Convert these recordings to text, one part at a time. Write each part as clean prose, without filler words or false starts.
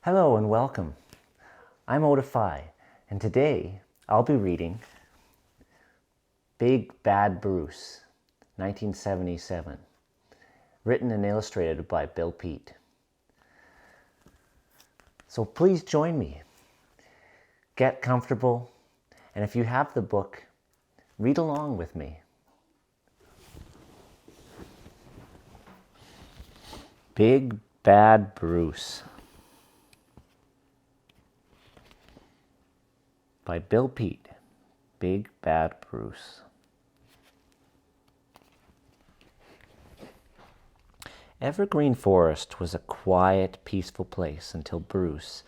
Hello and welcome. I'm Oda Phi, and today I'll be reading Big Bad Bruce, 1977, written and illustrated by Peet. So please join me. Get comfortable, and if you have the book, read along with me. Big Bad Bruce by Peet. Big Bad Bruce. Evergreen Forest was a quiet, peaceful place until Bruce,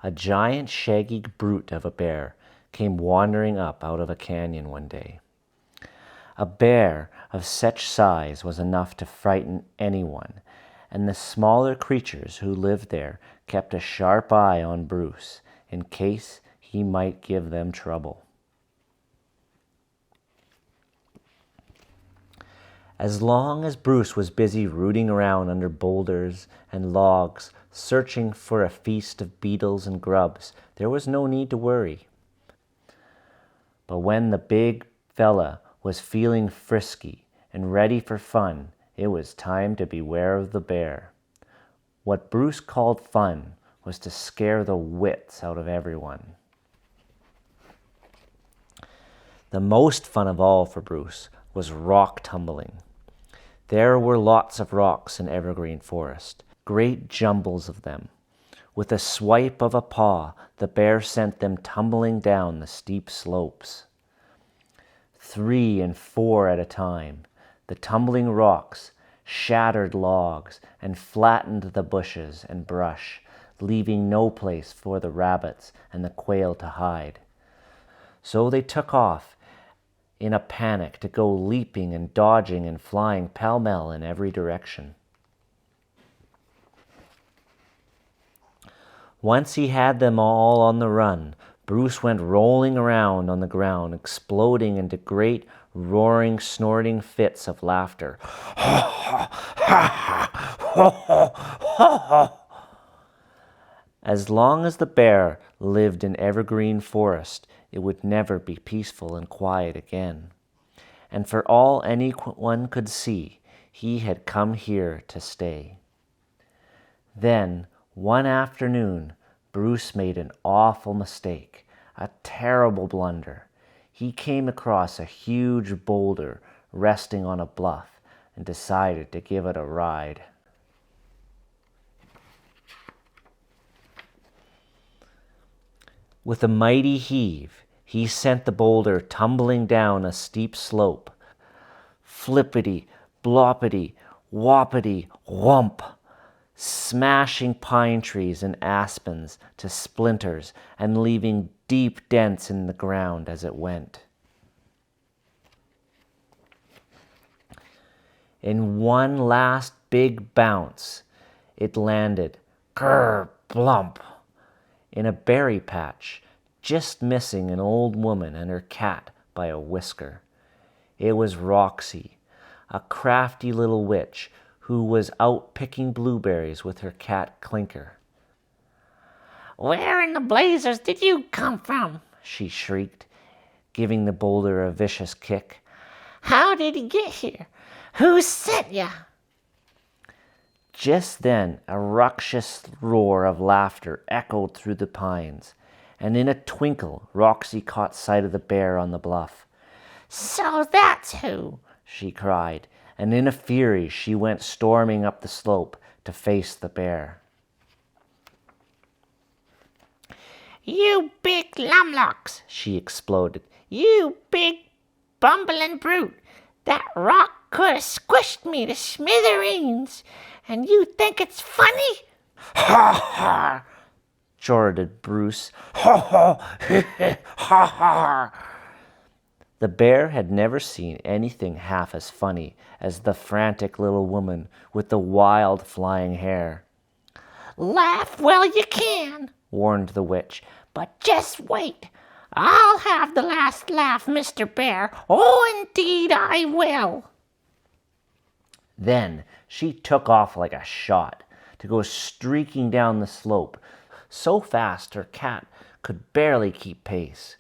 a giant, shaggy brute of a bear, came wandering up out of a canyon one day. A bear of such size was enough to frighten anyone, and the smaller creatures who lived there kept a sharp eye on Bruce in case he might give them trouble. As long as Bruce was busy rooting around under boulders and logs, searching for a feast of beetles and grubs, there was no need to worry. But when the big fella was feeling frisky and ready for fun, it was time to beware of the bear. What Bruce called fun was to scare the wits out of everyone. The most fun of all for Bruce was rock tumbling. There were lots of rocks in Evergreen Forest, great jumbles of them. With a swipe of a paw, the bear sent them tumbling down the steep slopes. 3 and 4 at a time, the tumbling rocks shattered logs and flattened the bushes and brush, leaving no place for the rabbits and the quail to hide. So they took off in a panic to go leaping and dodging and flying pell-mell in every direction. Once he had them all on the run, Bruce went rolling around on the ground, exploding into great, roaring, snorting fits of laughter. As long as the bear lived in Evergreen Forest, it would never be peaceful and quiet again. And for all anyone could see, he had come here to stay. Then, one afternoon, Bruce made an awful mistake, a terrible blunder. He came across a huge boulder resting on a bluff and decided to give it a ride. With a mighty heave, he sent the boulder tumbling down a steep slope. Flippity, bloppity, whoppity, whump, smashing pine trees and aspens to splinters and leaving deep dents in the ground as it went. In one last big bounce, it landed, grr, blump, in a berry patch, just missing an old woman and her cat by a whisker. It was Roxy, a crafty little witch who was out picking blueberries with her cat Clinker. "Where in the blazes did you come from?" she shrieked, giving the boulder a vicious kick. "How did he get here? Who sent ya?" Just then a ruckus roar of laughter echoed through the pines, and in a twinkle Roxy caught sight of the bear on the bluff. "So that's who!" she cried, and in a fury she went storming up the slope to face the bear. "You big lumlocks!" she exploded. "You big bumbling brute! That rock could have squished me to smithereens, and you think it's funny?" "Ha ha!" chortled Bruce. "Ha ha! Ha ha!" The bear had never seen anything half as funny as the frantic little woman with the wild flying hair. "Laugh while you can," warned the witch, "but just wait. I'll have the last laugh, Mr. Bear. Oh, indeed I will." Then she took off like a shot to go streaking down the slope, so fast her cat could barely keep pace.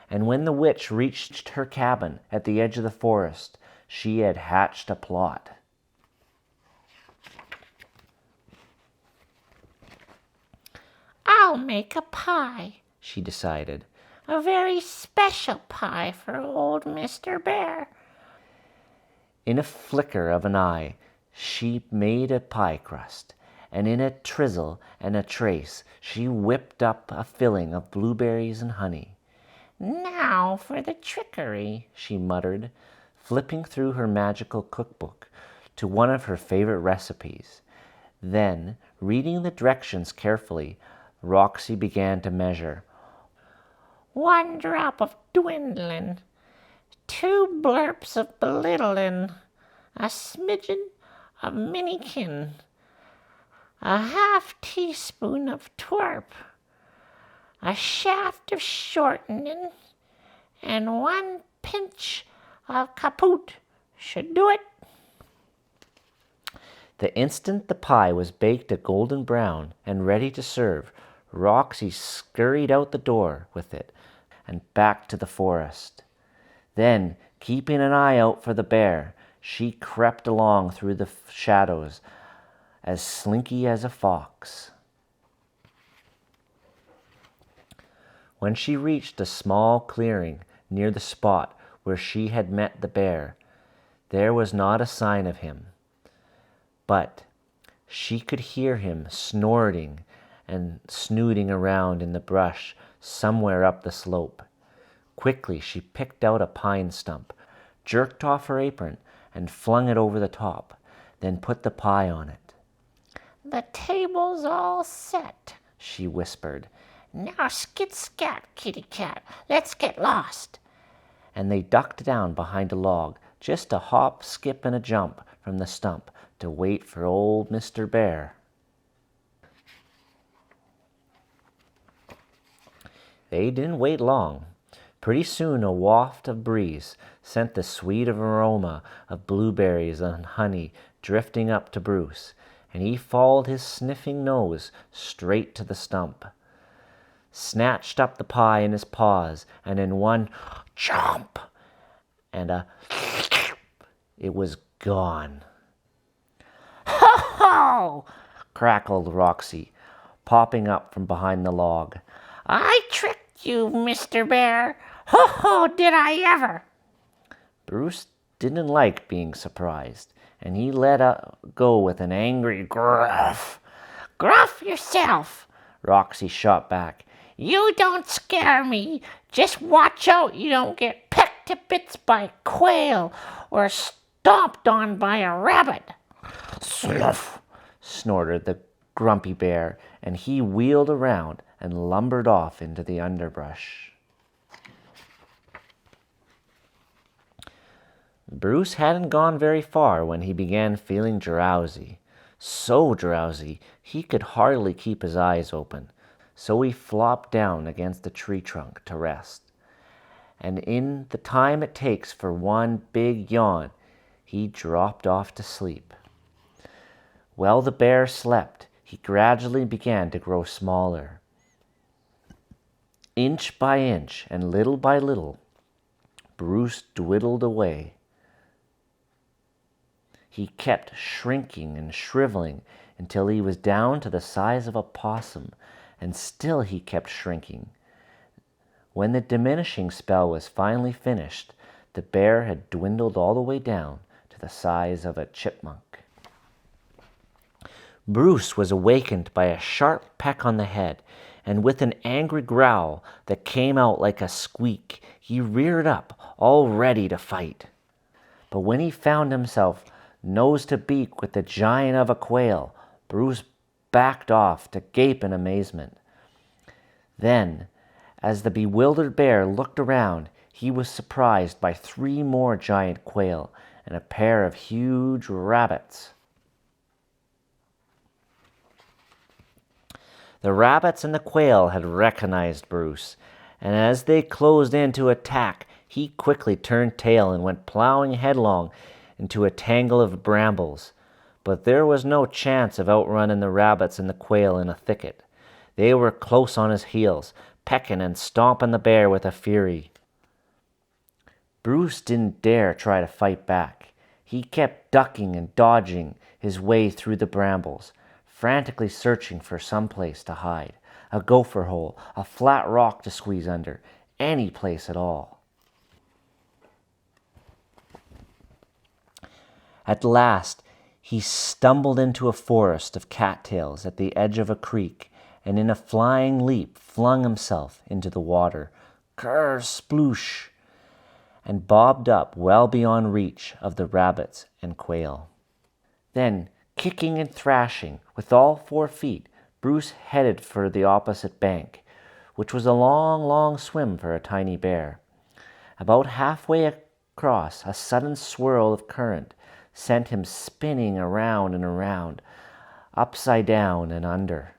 And when the witch reached her cabin at the edge of the forest, she had hatched a plot. "I'll make a pie," she decided. "A very special pie for old Mr. Bear." In a flicker of an eye, she made a pie crust, and in a trizzle and a trace she whipped up a filling of blueberries and honey. "Now for the trickery," she muttered, flipping through her magical cookbook to one of her favorite recipes. Then, reading the directions carefully, Roxy began to measure. 1 drop of dwindlin', 2 blurps of belittling, a smidgen of minikin, a half teaspoon of twerp, a shaft of shortening, and 1 pinch of kaput should do it. The instant the pie was baked a golden brown and ready to serve, Roxy scurried out the door with it and back to the forest. Then, keeping an eye out for the bear, she crept along through the shadows as slinky as a fox. When she reached a small clearing near the spot where she had met the bear, there was not a sign of him. But she could hear him snorting and snooting around in the brush somewhere up the slope. Quickly she picked out a pine stump, jerked off her apron, and flung it over the top, then put the pie on it. "The table's all set," she whispered. "Now skit-scat, kitty cat, let's get lost." And they ducked down behind a log, just a hop, skip, and a jump from the stump, to wait for old Mr. Bear. They didn't wait long. Pretty soon a waft of breeze sent the sweet aroma of blueberries and honey drifting up to Bruce, and he followed his sniffing nose straight to the stump, snatched up the pie in his paws, and in one chomp and a it was gone. "Ho-ho!" crackled Roxy, popping up from behind the log. "I tricked you, Mr. Bear. Ho-ho, did I ever!" Bruce didn't like being surprised, and he let go with an angry gruff. "Gruff yourself," Roxy shot back. "You don't scare me. Just watch out you don't get pecked to bits by a quail or stomped on by a rabbit." "Sluff!" snorted the grumpy bear, and he wheeled around and lumbered off into the underbrush. Bruce hadn't gone very far when he began feeling drowsy. So drowsy he could hardly keep his eyes open, so he flopped down against a tree trunk to rest. And in the time it takes for one big yawn, he dropped off to sleep. While the bear slept, he gradually began to grow smaller. Inch by inch and little by little, Bruce dwindled away. He kept shrinking and shriveling until he was down to the size of a possum, and still he kept shrinking. When the diminishing spell was finally finished, the bear had dwindled all the way down to the size of a chipmunk. Bruce was awakened by a sharp peck on the head, and with an angry growl that came out like a squeak, he reared up, all ready to fight. But when he found himself nose to beak with the giant of a quail, Bruce backed off to gape in amazement. Then, as the bewildered bear looked around, he was surprised by 3 more giant quail and a pair of huge rabbits. The rabbits and the quail had recognized Bruce, and as they closed in to attack, he quickly turned tail and went plowing headlong into a tangle of brambles. But there was no chance of outrunning the rabbits and the quail in a thicket. They were close on his heels, pecking and stomping the bear with a fury. Bruce didn't dare try to fight back. He kept ducking and dodging his way through the brambles, frantically searching for some place to hide. A gopher hole, a flat rock to squeeze under, any place at all. At last, he stumbled into a forest of cattails at the edge of a creek, and in a flying leap flung himself into the water, ker sploosh, and bobbed up well beyond reach of the rabbits and quail. Then, kicking and thrashing with all 4 feet, Bruce headed for the opposite bank, which was a long, long swim for a tiny bear. About halfway across, a sudden swirl of current sent him spinning around and around, upside down and under.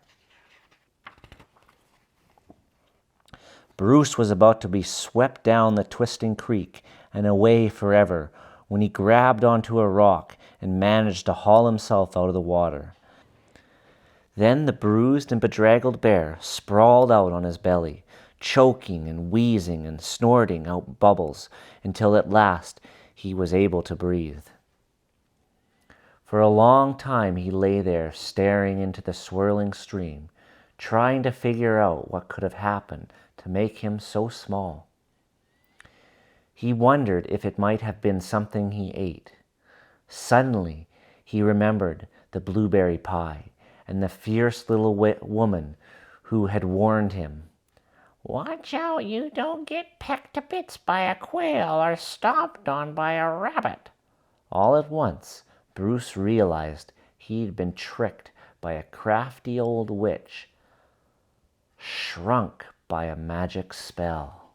Bruce was about to be swept down the twisting creek and away forever when he grabbed onto a rock and managed to haul himself out of the water. Then the bruised and bedraggled bear sprawled out on his belly, choking and wheezing and snorting out bubbles until at last he was able to breathe. For a long time he lay there staring into the swirling stream, trying to figure out what could have happened to make him so small. He wondered if it might have been something he ate. Suddenly he remembered the blueberry pie and the fierce little woman who had warned him. "Watch out you don't get pecked to bits by a quail or stomped on by a rabbit." All at once, Bruce realized he'd been tricked by a crafty old witch, shrunk by a magic spell.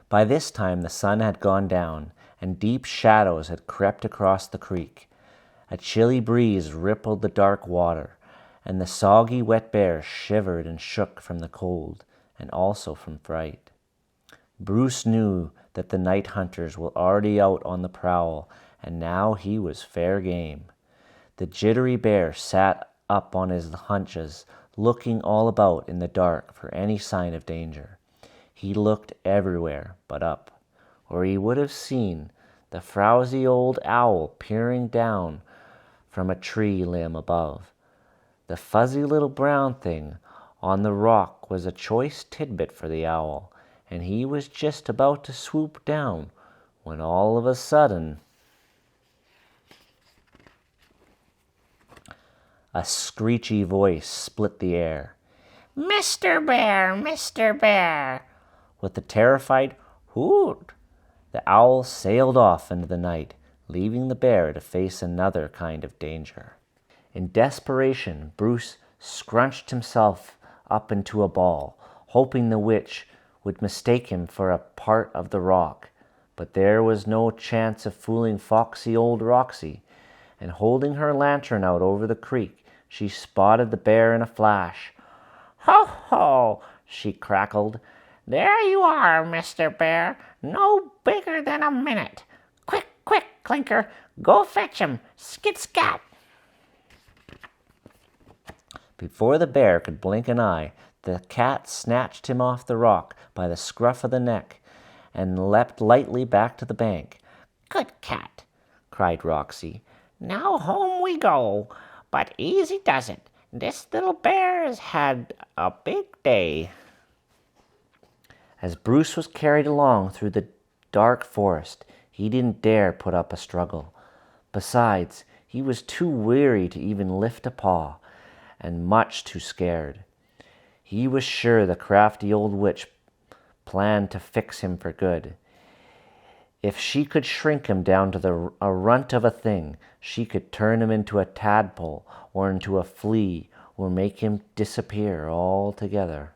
By this time the sun had gone down, and deep shadows had crept across the creek. A chilly breeze rippled the dark water, and the soggy wet bear shivered and shook from the cold, and also from fright. Bruce knew that the night hunters were already out on the prowl, and now he was fair game. The jittery bear sat up on his haunches, looking all about in the dark for any sign of danger. He looked everywhere but up, or he would have seen the frowsy old owl peering down from a tree limb above. The fuzzy little brown thing on the rock was a choice tidbit for the owl, and he was just about to swoop down when all of a sudden a screechy voice split the air. "Mr. Bear, Mr. Bear!" With a terrified hoot, the owl sailed off into the night, leaving the bear to face another kind of danger. In desperation, Bruce scrunched himself up into a ball, hoping the witch would mistake him for a part of the rock. But there was no chance of fooling foxy old Roxy, and holding her lantern out over the creek, she spotted the bear in a flash. "Ho, ho!" she crackled. "There you are, Mr. Bear, no bigger than a minute. Quick, quick, Clinker, go fetch him, skit-scat!" Before the bear could blink an eye, the cat snatched him off the rock by the scruff of the neck and leapt lightly back to the bank. "Good cat!" cried Roxy. "Now home we go, but easy does it. This little bear has had a big day." As Bruce was carried along through the dark forest, he didn't dare put up a struggle. Besides, he was too weary to even lift a paw, and much too scared. He was sure the crafty old witch planned to fix him for good. If she could shrink him down to a runt of a thing, she could turn him into a tadpole or into a flea or make him disappear altogether.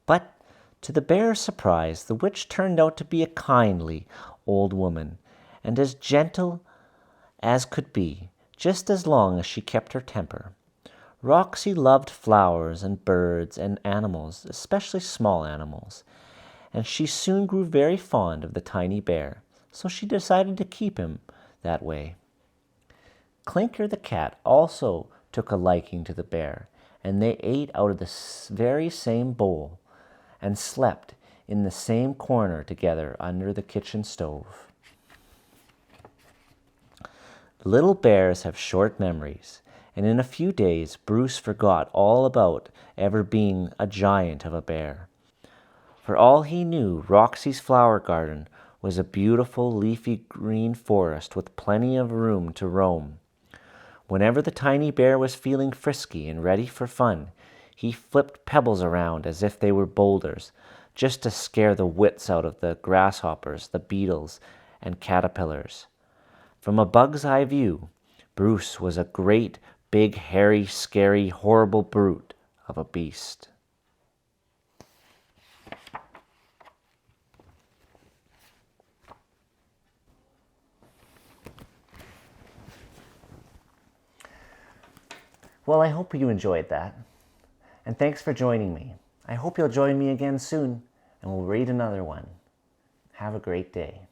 But to the bear's surprise, the witch turned out to be a kindly old woman, and as gentle as could be, just as long as she kept her temper. Roxy loved flowers and birds and animals, especially small animals, and she soon grew very fond of the tiny bear, so she decided to keep him that way. Clinker the cat also took a liking to the bear, and they ate out of the very same bowl and slept in the same corner together under the kitchen stove. Little bears have short memories, and in a few days Bruce forgot all about ever being a giant of a bear. For all he knew, Roxy's flower garden was a beautiful leafy green forest with plenty of room to roam. Whenever the tiny bear was feeling frisky and ready for fun, he flipped pebbles around as if they were boulders, just to scare the wits out of the grasshoppers, the beetles, and caterpillars. From a bug's eye view, Bruce was a great, big, hairy, scary, horrible brute of a beast. Well, I hope you enjoyed that. And thanks for joining me. I hope you'll join me again soon, and we'll read another one. Have a great day.